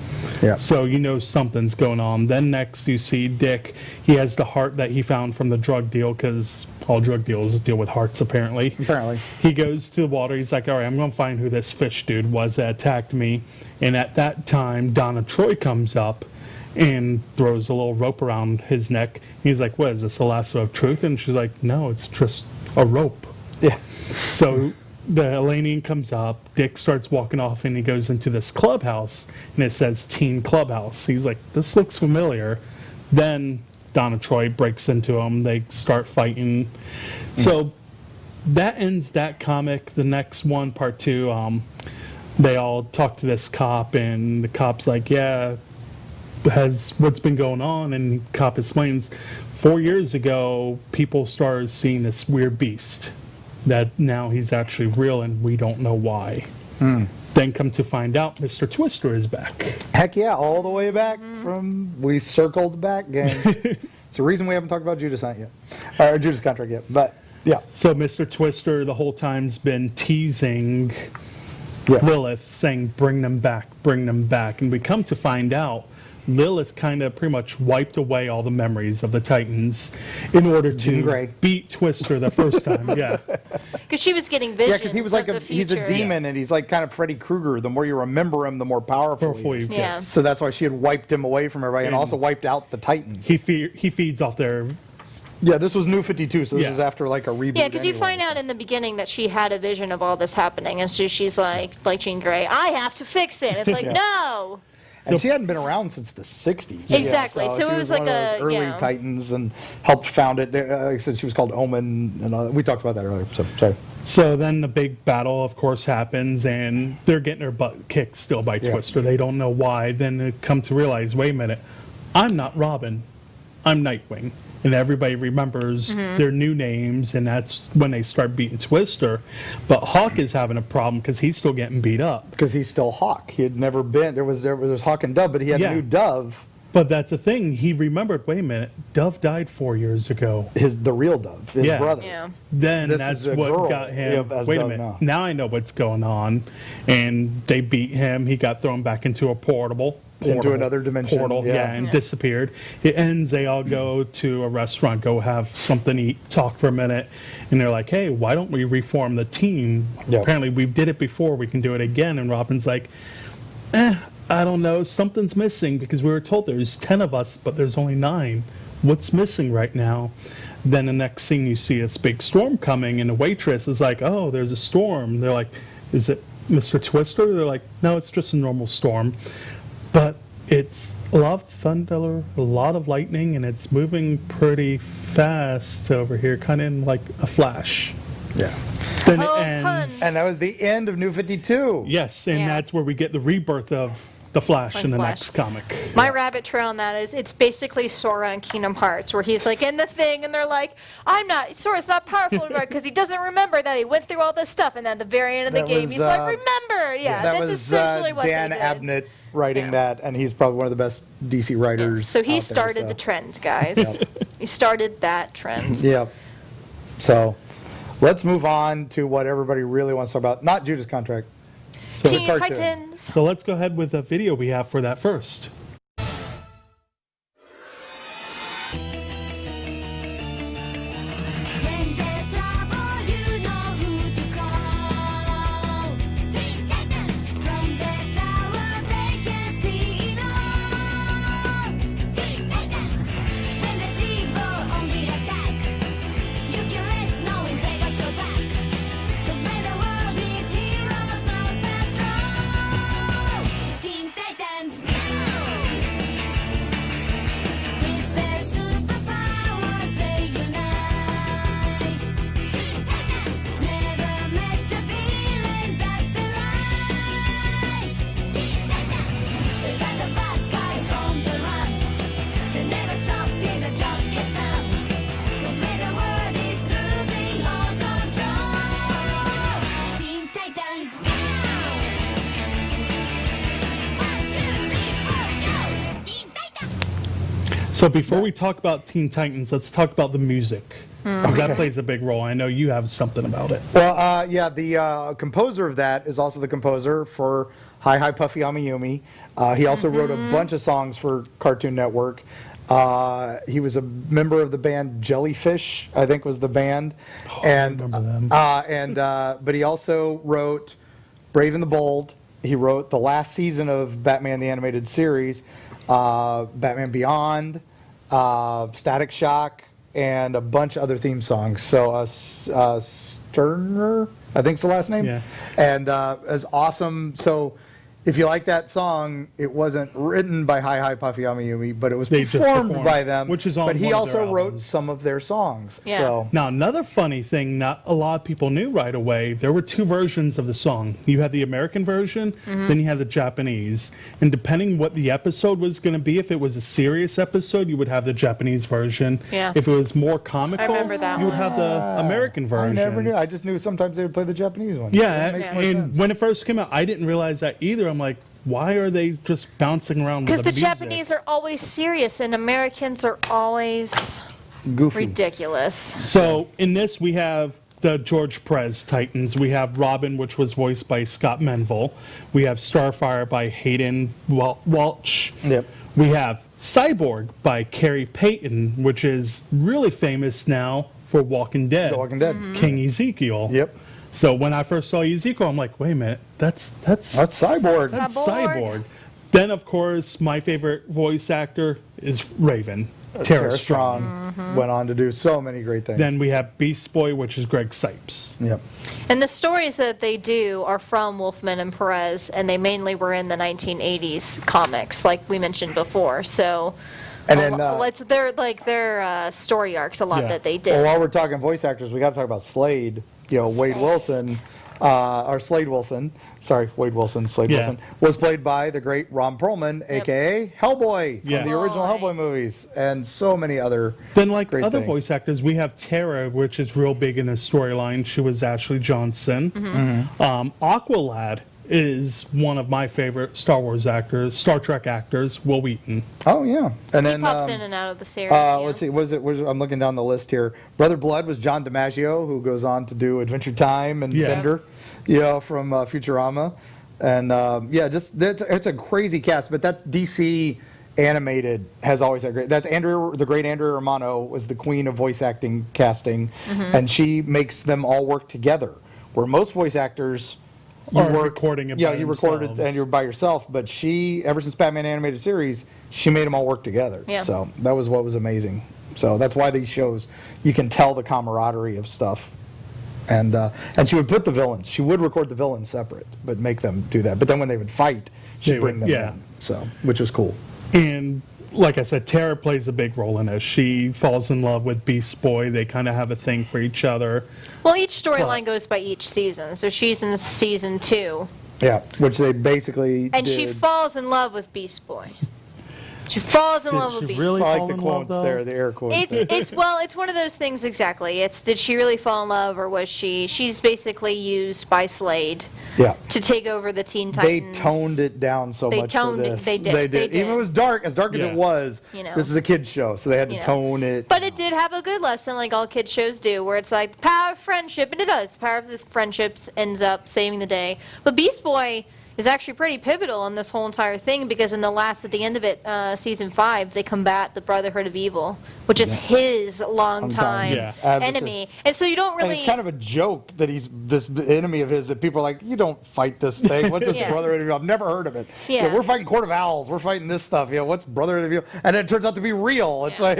Yeah. So you know something's going on. Then next you see Dick. He has the heart that he found from the drug deal, because all drug deals deal with hearts, apparently. Apparently. He goes to the water. He's like, all right, I'm going to find who this fish dude was that attacked me. And at that time, Donna Troy comes up and throws a little rope around his neck. He's like, what is this, a lasso of truth? And she's like, no, it's just a rope. Yeah. So the Atlantean comes up, Dick starts walking off, and he goes into this clubhouse, and it says Teen Clubhouse. He's like, this looks familiar. Then Donna Troy breaks into him. They start fighting. So that ends that comic. The next one, part 2, they all talk to this cop, and the cop's like, yeah, what's been going on? And the cop explains, 4 years ago, people started seeing this weird beast that now he's actually real, and we don't know why. Then come to find out, Mr. Twister is back. Heck yeah, all the way back we circled back, gang. It's the reason we haven't talked about Judas Hunt yet, or Judas Contract yet, but yeah. So Mr. Twister the whole time's been teasing Yeah. Lilith, saying, bring them back, and we come to find out Lilith kind of pretty much wiped away all the memories of the Titans in order to beat Twister the first time. Yeah. Because she was getting visions. Yeah, because he was like he's a demon, and he's like kind of Freddy Krueger. The more you remember him, the more powerful he is. Yeah. So that's why she had wiped him away from everybody, and also wiped out the Titans. He feeds off their... Yeah, this was New 52, so this is after like a reboot. Yeah, because you find out in the beginning that she had a vision of all this happening, and so she's like Jean Grey, I have to fix it. It's like, no! And she hadn't been around since the 60s. Exactly. Yeah, so it was like one of those early Titans, and helped found it. Like I said, she was called Omen, and we talked about that earlier. So sorry. So then the big battle, of course, happens, and they're getting their butt kicked still by Twister. They don't know why. Then they come to realize, wait a minute, I'm not Robin, I'm Nightwing. And everybody remembers their new names, and that's when they start beating Twister. But Hawk is having a problem because he's still getting beat up. Because he's still Hawk. He had never been. There was Hawk and Dove, but he had a new Dove. But that's the thing. He remembered, wait a minute, Dove died 4 years ago. The real Dove, his brother. Yeah. Then that's what got him. Wait a minute. Now I know what's going on. And they beat him. He got thrown back into a portal. Into another dimension. And disappeared. It ends, they all go to a restaurant, go have something to eat, talk for a minute, and they're like, hey, why don't we reform the team? Apparently we did it before, we can do it again. And Robin's like, I don't know, something's missing, because we were told there's 10 of us, but there's only 9. What's missing right now? Then the next scene, you see this big storm coming, and the waitress is like, oh, there's a storm. They're like, is it Mr. Twister? They're like, no, it's just a normal storm. But it's a lot of thunder, a lot of lightning, and it's moving pretty fast over here, kind of in like a flash. Yeah. Then it ends. And that was the end of New 52. Yes, and that's where we get the rebirth of the Flash in the next comic. My rabbit trail on that is, it's basically Sora in Kingdom Hearts, where he's like in the thing, and they're like, Sora's not powerful anymore, because he doesn't remember that he went through all this stuff, and then at the very end of the game, he's like, remember! Yeah, that's essentially what Dan they did. Abnett writing that, and he's probably one of the best DC writers. So he started the trend, guys. He started that trend. Yep. So let's move on to what everybody really wants to talk about. Not Judas Contract. So Teen Titans. So let's go ahead with the video we have for that first. So before we talk about Teen Titans, let's talk about the music. Because that plays a big role. I know you have something about it. Well, yeah, the composer of that is also the composer for Hi Hi Puffy Amiyumi. He also wrote a bunch of songs for Cartoon Network. He was a member of the band Jellyfish, I think was the band. And, I remember them. But he also wrote Brave and the Bold. He wrote the last season of Batman the Animated Series, Batman Beyond, Static Shock, and a bunch of other theme songs. So Sterner, I think's the last name. Yeah. And is awesome. So if you like that song, it wasn't written by Hi Hi Puffy Amiyumi, but it was They just performed performed, by them. which is on But he one of also their wrote albums. some of their songs. Yeah. So Now, another funny thing not a lot of people knew right away, there were two versions of the song. You had the American version, then you had the Japanese. And depending what the episode was going to be, if it was a serious episode, you would have the Japanese version. Yeah. If it was more comical, remember that you would have the American version. I never knew. I just knew sometimes they would play the Japanese one. Yeah, That makes more and sense. when it first came out, I didn't realize that either. I'm like, why are they just bouncing around with Because the the music? Japanese are always serious and Americans are always Goofy. ridiculous. So in this, we have the George Perez Titans. We have Robin, which was voiced by Scott Menville. We have Starfire by Hayden Walsh. Yep. We have Cyborg by Carrie Payton, which is really famous now for Walking Dead. The Walking Dead. King Ezekiel. Yep. So when I first saw Ezekiel, I'm like, wait a minute, that's That's Cyborg. Cyborg. Cyborg. Then, of course, my favorite voice actor is Raven, Tara Strong. Went on to do so many great things. Then we have Beast Boy, which is Greg Sipes. Yep. And the stories that they do are from Wolfman and Perez, and they mainly were in the 1980s comics, like we mentioned before. So, And then, it's their story arcs a lot Yeah. that they well, did. while we're talking voice actors, we got to talk about Slade. You know, Wade Slade. Wilson, or Slade Wilson. Sorry, Wade Wilson. Slade Yeah. Wilson was played by the great Ron Perlman, aka Hellboy from Yeah. the original Hellboy. Hellboy movies, and so many other. Then, like Great other things. voice actors, we have Tara, which is real big in the storyline. She was Ashley Johnson. Aqualad is one of my favorite Star Trek actors, Will Wheaton. Oh yeah, and He then pops in and out of the series. Yeah. let's see. I'm looking down the list here. Brother Blood was John DiMaggio, who goes on to do Adventure Time and Yeah. Bender, from Futurama, and it's a crazy cast. But that's DC animated has always had great. That's the great Andrea Romano was the queen of voice acting casting, and she makes them all work together. Where most voice actors. Are recording it by you record it themselves. and you're by yourself. But she, ever since Batman animated series, she made them all work together. Yeah. So that was what was amazing. So that's why these shows, you can tell the camaraderie of stuff. And she would put the villains. She would record the villains separate, but make them do that. But then when they would fight, she'd They bring would- them yeah. in. So, which was cool. And like I said, Tara plays a big role in this. She falls in love with Beast Boy. They kind of have a thing for each other. Well, each storyline goes by each season. So she's in season 2. Yeah, which they basically And did. she falls in love with Beast Boy. She falls in love with she Beast really Boy. I like fall the in love, quotes though? there, the air quotes. there. It's one of those things exactly. It's did she really fall in love or was she's basically used by Slade Yeah. to take over the Teen They Titans. toned it down so They much toned for it- this. they did, they did. Even it was dark, as Yeah. it was, You know. this is a kid's show, so they had to You know. tone it. But it did have a good lesson, like all kids shows do, where it's like the power of friendship, and it does. The power of the friendships ends up saving the day. But Beast Boy is actually pretty pivotal in this whole entire thing because at the end of it, season 5, they combat the Brotherhood of Evil, which is his longtime Yeah. enemy. And so you don't And really. it's kind of a joke that he's this enemy of his that people are like, you don't fight this thing. What's this Yeah. Brotherhood of Evil? I've never heard of it. Yeah. We're fighting Court of Owls. We're fighting this stuff. What's Brotherhood of Evil? And then it turns out to be real. It's Yeah. like,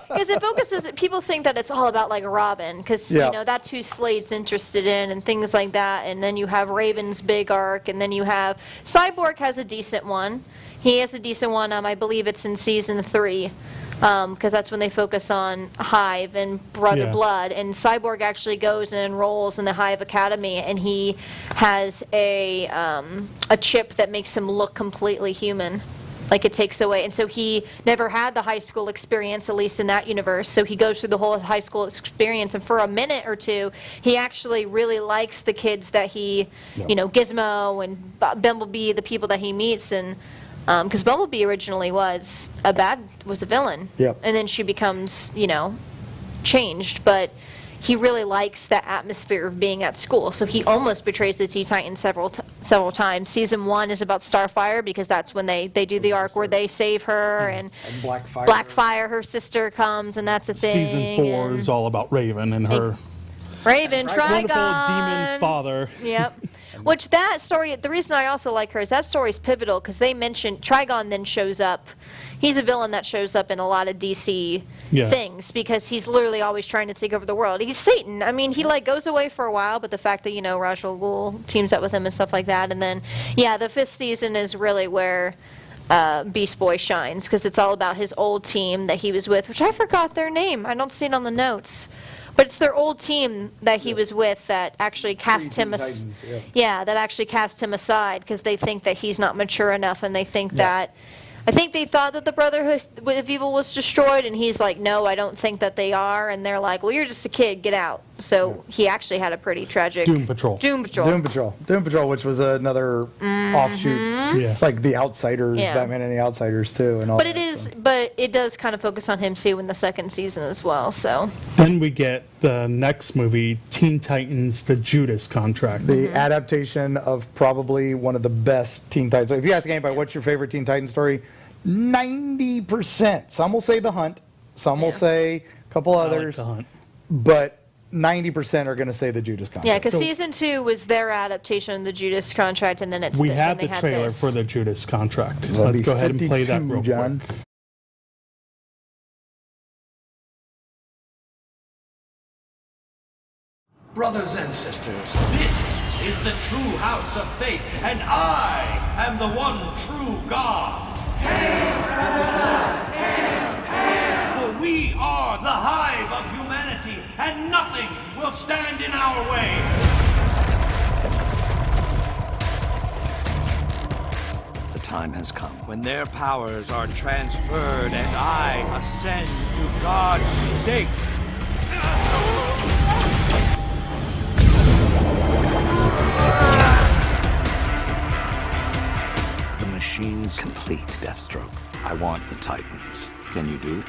Because it focuses, people think that it's all about like Robin, because Yeah. that's who Slade's interested in and things like that. And then you have Raven's big arc, and then you have Cyborg has a decent one. He has a decent one. I believe it's in season 3, because that's when they focus on Hive and Brother Yeah. Blood. And Cyborg actually goes and enrolls in the Hive Academy, and he has a chip that makes him look completely human. Like it takes away, and so he never had the high school experience, at least in that universe. So he goes through the whole high school experience, and for a minute or two, he actually really likes the kids that he, Gizmo and Bumblebee, the people that he meets, and Because Bumblebee originally was a villain. Yep. And then she becomes, changed. But he really likes the atmosphere of being at school. So he almost betrays the Teen Titans several times. Season 1 is about Starfire, because that's when they do the arc where they save her, and Blackfire, her sister, comes, and that's the thing. Season 4 is all about Raven and her Raven, wonderful Trigon. demon father. Yep. Which that story, the reason I also like her is that story's pivotal, because they mention Trigon then shows up. He's a villain that shows up in a lot of DC things, because he's literally always trying to take over the world. He's Satan. I mean, he goes away for a while, but the fact that, Ra's al Ghul teams up with him and stuff like that. And then, the 5th season is really where Beast Boy shines, because it's all about his old team that he was with, which I forgot their name. I don't see it on the notes. But it's their old team that he was with that actually cast him that actually cast him aside, because they think that he's not mature enough, and they think that I think they thought that the Brotherhood of Evil was destroyed, and he's like, no, I don't think that they are. And they're like, well, you're just a kid, get out. So he actually had a pretty tragic... Doom Patrol, which was another offshoot. Yeah. It's like The Outsiders, Batman and the Outsiders, too. And all but but it does kind of focus on him, too, in the 2nd season as well, so... Then we get the next movie, Teen Titans, The Judas Contract. The adaptation of probably one of the best Teen Titans. If you ask anybody, what's your favorite Teen Titan story? 90%. Some will say The Hunt. Some will say a couple others. I like The Hunt. But 90% are going to say The Judas Contract. Yeah, because season 2 was their adaptation of The Judas Contract, and then we had the trailer for The Judas Contract. So let's go ahead and play that real quick. Brothers and sisters, this is the true house of faith, and I am the one true God. Hail, Brotherhood! Hail, hail! For we are the hive of humanity, and nothing will stand in our way. The time has come when their powers are transferred, and I ascend to God's stake. The machine's complete, Deathstroke. I want the Titans. Can you do it?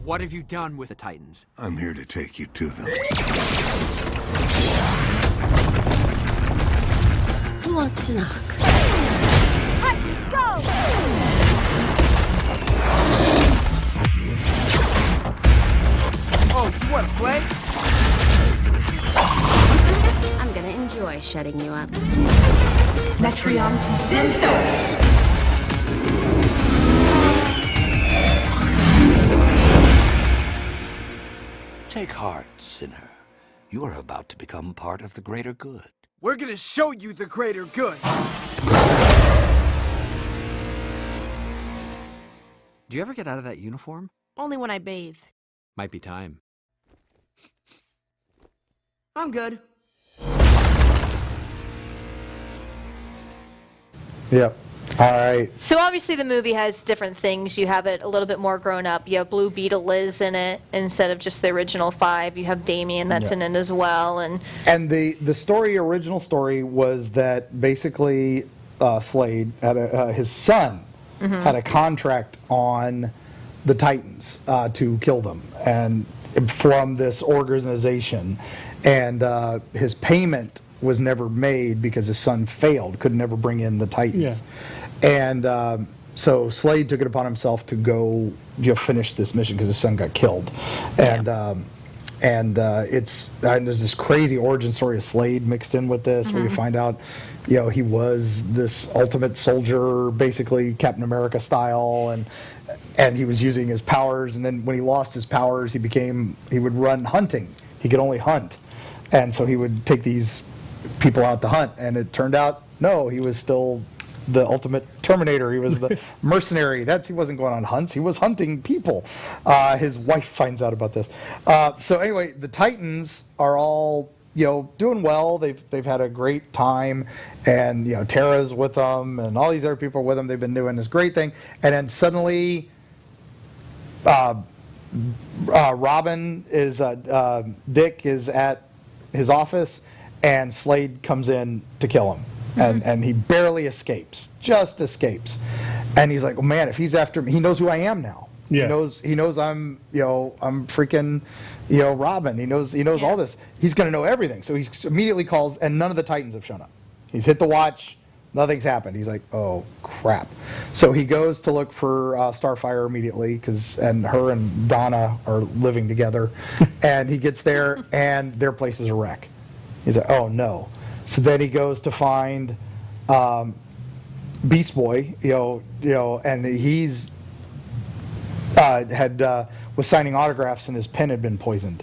What have you done with the Titans? I'm here to take you to them. Who wants to knock? Titans, go! Oh, you want to play? I'm gonna enjoy shutting you up. Metreon Zinthos! Take heart, sinner. You are about to become part of the greater good. We're gonna show you the greater good. Do you ever get out of that uniform? Only when I bathe. Might be time. I'm good. Yep. All right. So obviously the movie has different things. You have it a little bit more grown up. You have Blue Beetle Liz in it instead of just the original 5. You have Damien that's in it as well. And the original story was that basically Slade had his son had a contract on the Titans to kill them, and from this organization, and his payment was never made because his son failed, could never bring in the Titans. And so Slade took it upon himself to go finish this mission because his son got killed. And there's this crazy origin story of Slade mixed in with this, where you find out, he was this ultimate soldier, basically Captain America style, and he was using his powers. And then when he lost his powers, he would run hunting. He could only hunt, and so he would take these people out to hunt. And it turned out, no, he was still the ultimate Terminator. He was the mercenary. He wasn't going on hunts. He was hunting people. His wife finds out about this. So anyway, the Titans are all doing well. They've had a great time, and Tara's with them, and all these other people are with them. They've been doing this great thing, and then suddenly Robin is Dick is at his office, and Slade comes in to kill him, and he barely escapes, just escapes, and he's like, oh man, if he's after me, he knows who I am now. Yeah. He knows I'm I'm freaking Robin. He knows all this. He's gonna know everything. So he immediately calls, and none of the Titans have shown up. He's hit the watch. Nothing's happened. He's like, oh crap. So he goes to look for Starfire immediately, and her and Donna are living together, and he gets there and their place is a wreck. He's like, oh no. So then he goes to find Beast Boy, and he's was signing autographs and his pen had been poisoned.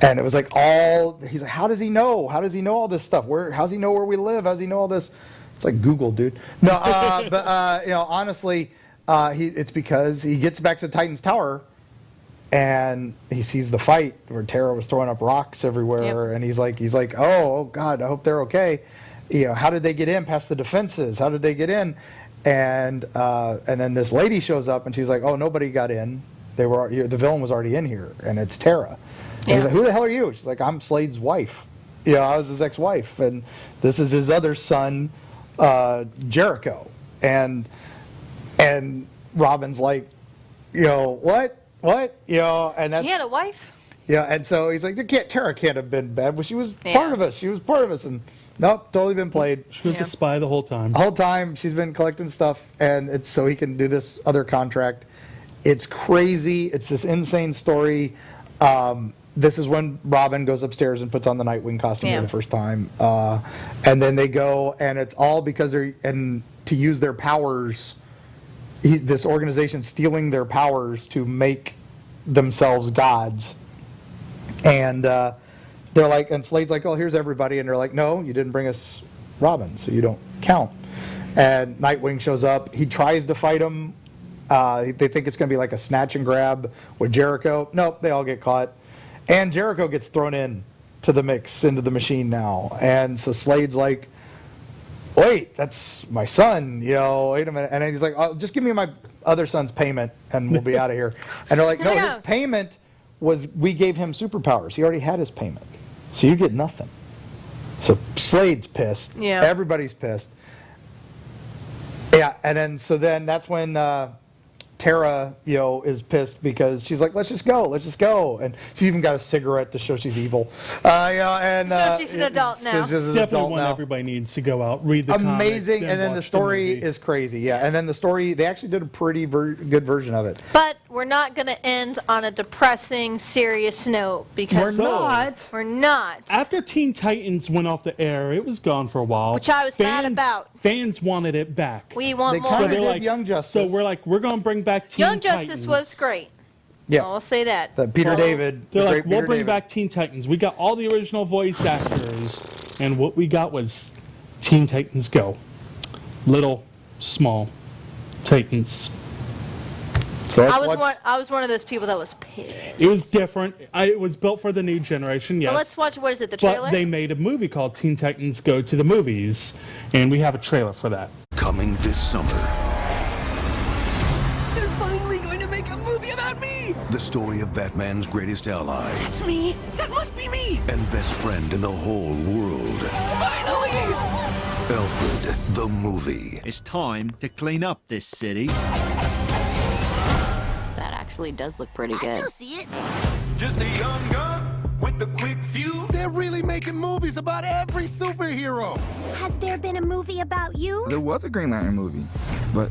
And it was like he's like, how does he know? How does he know all this stuff? How's he know where we live? How's he know all this? It's like Google, dude. No, but honestly, it's because he gets back to Titan's Tower and he sees the fight where Tara was throwing up rocks everywhere, and he's like, oh God, I hope they're okay. How did they get in past the defenses? How did they get in? And then this lady shows up and she's like, oh, nobody got in. The villain was already in here, and it's Tara. And he's like, who the hell are you? She's like, I'm Slade's wife. I was his ex-wife, and this is his other son, Jericho. And Robin's like, what? And that's, He had a wife? yeah. And so he's like, Tara can't have been bad. Well, she was part of us. She was part of us, and nope, totally been played. She was a spy the whole time. The whole time she's been collecting stuff, and it's so he can do this other contract. It's crazy. It's this insane story. This is when Robin goes upstairs and puts on the Nightwing costume for the first time, and then they go, and it's all because to use their powers. This organization stealing their powers to make themselves gods, and they're like, and Slade's like, oh, here's everybody, and they're like, no, you didn't bring us Robin, so you don't count. And Nightwing shows up. He tries to fight him. They think it's going to be like a snatch and grab with Jericho. Nope, they all get caught, and Jericho gets thrown in to the mix, into the machine now, and so Slade's like, wait, that's my son, wait a minute. And then he's like, oh, just give me my other son's payment and we'll be out of here. And they're like, no, his payment was, we gave him superpowers. He already had his payment. So you get nothing. So Slade's pissed. Yeah. Everybody's pissed. Yeah, and then that's when Tara, is pissed because she's like, let's just go. And she's even got a cigarette to show she's evil. And So she's an adult now. She's an Definitely adult one now. everybody needs to go out, read the Amazing, comics, and then the watch story movie. is crazy. Yeah, and then the story, they actually did a pretty good version of it. But we're not going to end on a depressing, serious note because we're not. After Teen Titans went off the air, it was gone for a while. Which I was mad about. Fans wanted it back. We want They more. kinda so they're did like, Young Justice. So we're like, we're going to bring back Teen Young Titans. Justice was great. Yeah, I'll say that. the Peter Well, David. They're the like, great we'll Peter bring David. back Teen Titans. We got all the original voice actors, and what we got was Teen Titans Go. Little, small Titans. So let's I was watch- one of those people that was pissed. It was different. It was built for the new generation, yes. But let's watch, what is it, the trailer? But they made a movie called Teen Titans Go to the Movies, and we have a trailer for that. Coming this summer, They're finally going to make a movie about me! the story of Batman's greatest ally It's me! That must be me! and best friend in the whole world, Finally! Alfred the movie. It's time to clean up this city. That actually does look pretty good. You'll see it. Just a young gun with a quick fuse. They're really making movies about every superhero. Has there been a movie about you? There was a Green Lantern movie, but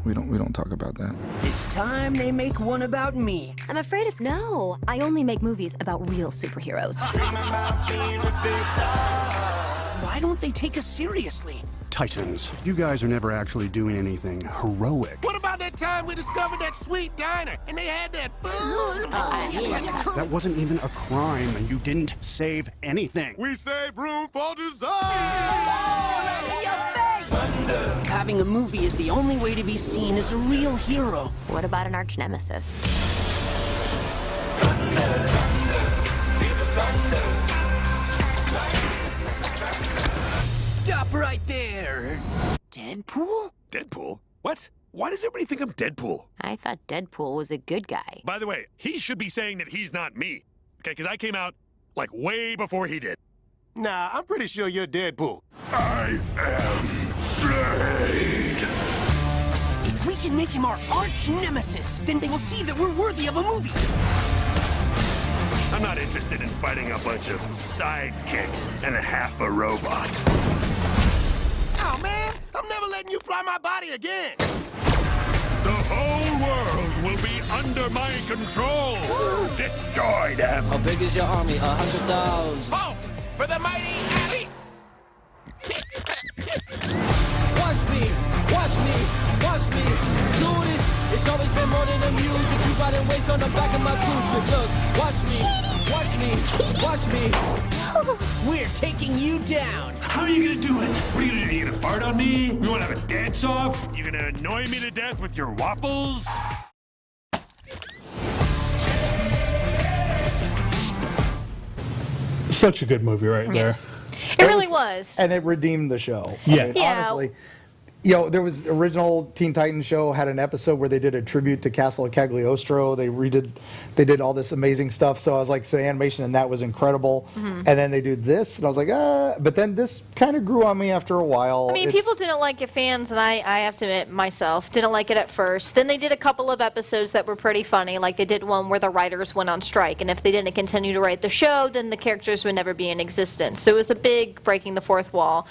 we don't talk about that. It's time they make one about me. I'm afraid it's no. I only make movies about real superheroes. Why don't they take us seriously? Titans, you guys are never actually doing anything heroic. What about that time we discovered that sweet diner and they had that food? That wasn't even a crime and you didn't save anything. We saved room for design! Having a movie is the only way to be seen as a real hero. What about an arch nemesis? Stop right there. Deadpool? Deadpool? What? Why does everybody think I'm Deadpool? I thought Deadpool was a good guy. By the way, he should be saying that he's not me. Okay, because I came out, like, way before he did. Nah, I'm pretty sure you're Deadpool. I am Slade. If we can make him our arch nemesis, then they will see that we're worthy of a movie. I'm not interested in fighting a bunch of sidekicks and a half a robot. Oh, man, I'm never letting you fly my body again. The whole world will be under my control. Woo. Destroy them. How big is your army? 100,000. Halt for the mighty Abby. Watch me, watch me, watch me do this. It's always been more than the music. You got it weights on the back of my cruise ship. Look, watch me, watch me, watch me. We're taking you down. How are you gonna do it? What are you gonna do? You gonna fart on me? You wanna have a dance off? You gonna annoy me to death with your waffles? Such a good movie right there. It really was. And it redeemed the show. Yeah. I mean, Yeah. honestly. You know, there was original Teen Titans show had an episode where they did a tribute to Castle of Cagliostro. They did all this amazing stuff. So I was like, so the animation in that was incredible. And then they do this, and I was like, but then this kind of grew on me after a while. I mean, people didn't like it, fans, and I have to admit myself, didn't like it at first. Then they did a couple of episodes that were pretty funny. Like they did one where the writers went on strike, and if they didn't continue to write the show, then the characters would never be in existence. So it was a big breaking the fourth wall.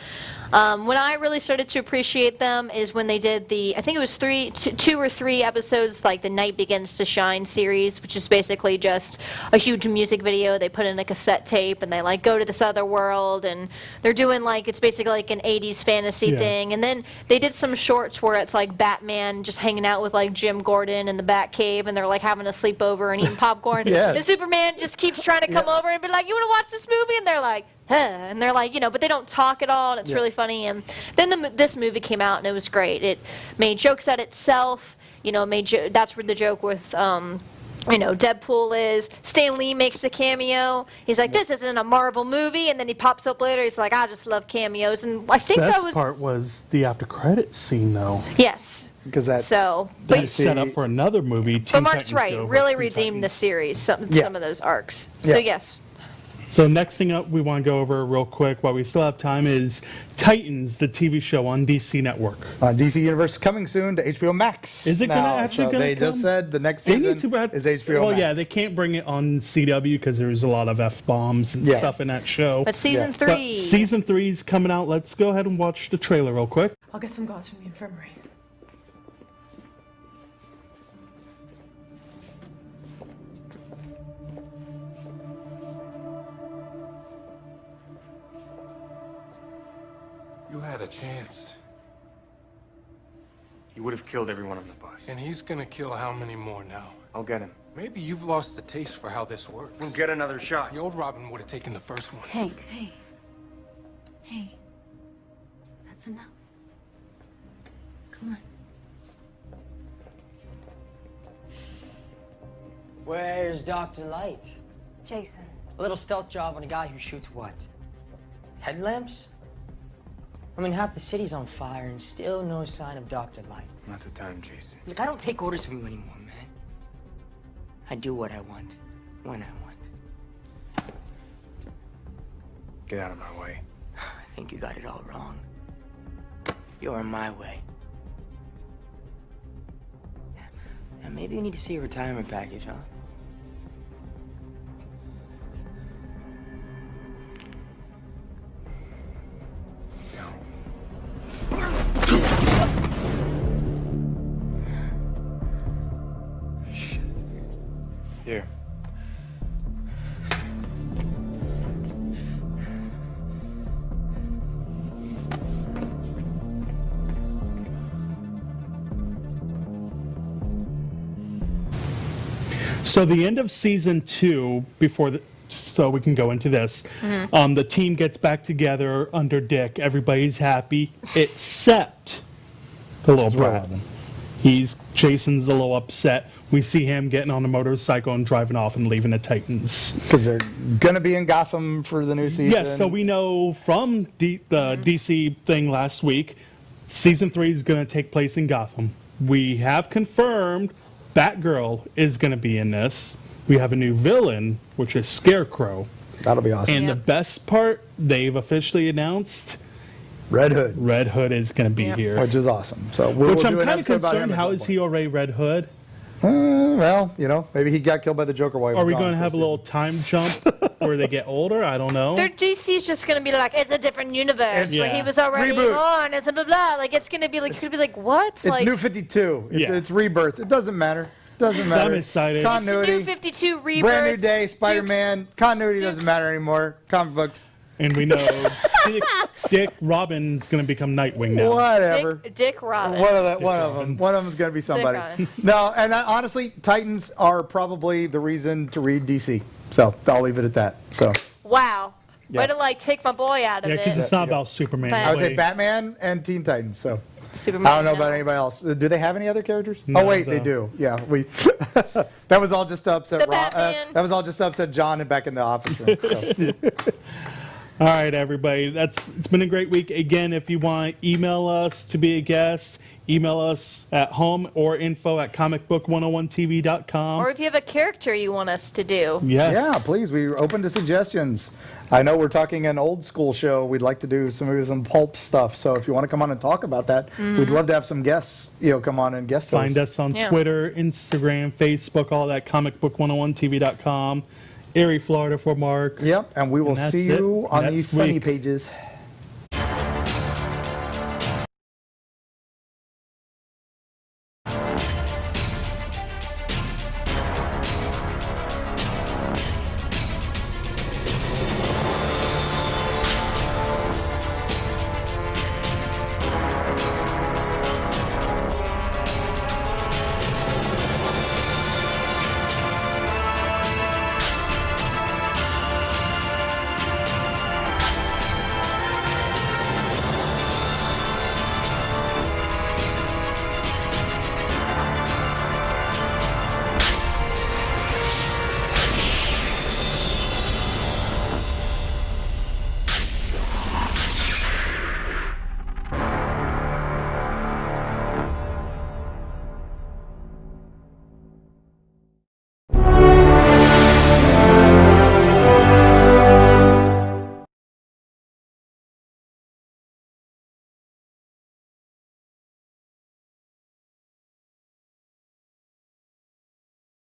When I really started to appreciate them is when they did I think it was two or three episodes, like the Night Begins to Shine series, which is basically just a huge music video. They put in a cassette tape and they like go to this other world, and they're doing like, it's basically like an 80s fantasy thing. And then they did some shorts where it's like Batman just hanging out with like Jim Gordon in the Batcave, and they're like having a sleepover and eating popcorn. Yes. And Superman just keeps trying to come over and be like, you want to watch this movie? And they're like, and they're like, but they don't talk at all, and it's really funny. And then this movie came out, and it was great. It made jokes at itself. That's where the joke with, Deadpool is. Stan Lee makes a cameo. He's like, this isn't a Marvel movie, and then he pops up later. He's like, I just love cameos, and I think that was. Best part was the after credits scene, though. Yes. Because that. So, That set up for another movie. But Mark's right. Really redeemed the series. Some of those arcs. Yeah. So yes. So next thing up we want to go over real quick while we still have time is Titans, the TV show on DC Network. DC Universe coming soon to HBO Max. Is it going to now. actually So come? they just said the next They season need to is HBO Well, Max. yeah, they can't bring it on CW because there's a lot of F-bombs and stuff in that show. But season But 3. season 3's coming out. Let's go ahead and watch the trailer real quick. I'll get some gauze from the infirmary. You had a chance. He would have killed everyone on the bus. And he's gonna kill how many more now? I'll get him. Maybe you've lost the taste for how this works. We'll get another shot. The old Robin would have taken the first one. Hank, hey. That's enough. Come on. Where's Dr. Light? Jason. A little stealth job on a guy who shoots what? Headlamps? I mean, half the city's on fire and still no sign of Dr. Light. Not the time, Jason. Look, I don't take orders from you anymore, man. I do what I want, when I want. Get out of my way. I think you got it all wrong. You're in my way. Yeah, maybe you need to see a retirement package, huh? Here. So the end of season 2, so we can go into this, the team gets back together under Dick. Everybody's happy, except the little brat. Jason's a little upset. We see him getting on a motorcycle and driving off and leaving the Titans. Because they're going to be in Gotham for the new season. Yes, so we know from the DC thing last week, season 3 is going to take place in Gotham. we have confirmed Batgirl is going to be in this. We have a new villain, which is Scarecrow. That'll be awesome. And the best part, they've officially announced Red Hood. Red Hood is going to be here. Which is awesome. So Which I'm kind of concerned, how is he already Red Hood? Well, maybe he got killed by the Joker while he was Are we gone going to for have a little time jump where they get older? I don't know. Their DC's just gonna be like, it's a different universe. Yeah. Like he was already Reboot. on. It's a blah blah. Like it's gonna be like, it's gonna be like what? It's like New 52. Yeah. It's rebirth. It doesn't matter. Doesn't matter. I'm excited. Continuity. New 52 rebirth. Brand new day. Spider-Man. Continuity doesn't matter anymore. Comic books. And we know Dick Robin's going to become Nightwing now. Whatever. Dick Robin. One of them. One of them is going to be somebody. Robin. No, and honestly, Titans are probably the reason to read DC. So I'll leave it at that. So. Wow. Yeah. Way to like take my boy out of Yeah, it. because it's not about Superman. But- I would say Batman and Teen Titans. So. Superman. I don't know no. about anybody else. Do they have any other characters? No, Oh wait, no. they do. Yeah, we. That was all just to upset. The Batman. That was all just to upset John and back in the office room. So. All right, everybody. It's been a great week. Again, if you want to email us to be a guest, email us at home or info@comicbook101tv.com. Or if you have a character you want us to do. Yes. Yeah, please. We're open to suggestions. I know we're talking an old school show. We'd like to do some pulp stuff. So if you want to come on and talk about that, we'd love to have some guests. Come on and guest Find host. us on Yeah. Twitter, Instagram, Facebook, all that. Comicbook101tv.com. Erie, Florida for Mark. Yep, and we will And that's see you it. on the Next funny week. pages.